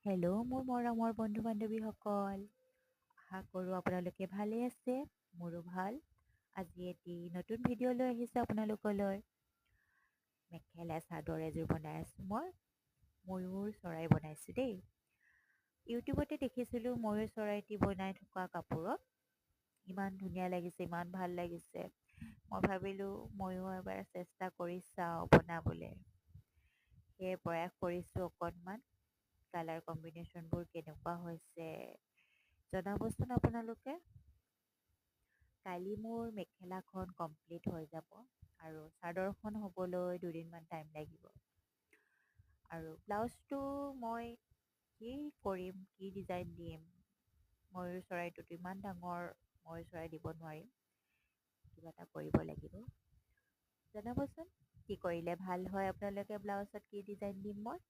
Hello' মোৰ মৰমৰ বন্ধু বান্ধৱীসকল, আশা কৰোঁ আপোনালোকে ভালে আছে। মোৰো ভাল। আজি এটি নতুন ভিডিঅ' লৈ আহিছোঁ আপোনালোকলৈ। মেখেলা চাদৰ এযোৰ বনাই আছোঁ মই। ময়ূৰ চৰাই বনাইছোঁ দেই। ইউটিউবতে দেখিছিলোঁ ময়ূৰ চৰাইটি বনাই থকা কাপোৰত। ইমান ধুনীয়া লাগিছে, ইমান ভাল লাগিছে। মই ভাবিলোঁ ময়ো এবাৰ চেষ্টা কৰি চাওঁ বনাবলৈ। সেয়ে প্ৰয়াস কৰিছোঁ অকণমান। কালাৰ কম্বিনেশ্যনবোৰ কেনেকুৱা হৈছে জনাবচোন আপোনালোকে। কালি মোৰ মেখেলাখন কমপ্লিট হৈ যাব আৰু চাদৰখন হ'বলৈ দুদিনমান টাইম লাগিব। আৰু ব্লাউজটো মই কি কৰিম, কি ডিজাইন দিম, ময়ূৰ চৰাইটোতো ইমান ডাঙৰ ময়ূৰ চৰাই দিব নোৱাৰিম। কিবা এটা কৰিব লাগিব। জনাবচোন কি কৰিলে ভাল হয়, আপোনালোকে ব্লাউজত কি ডিজাইন দিম মই।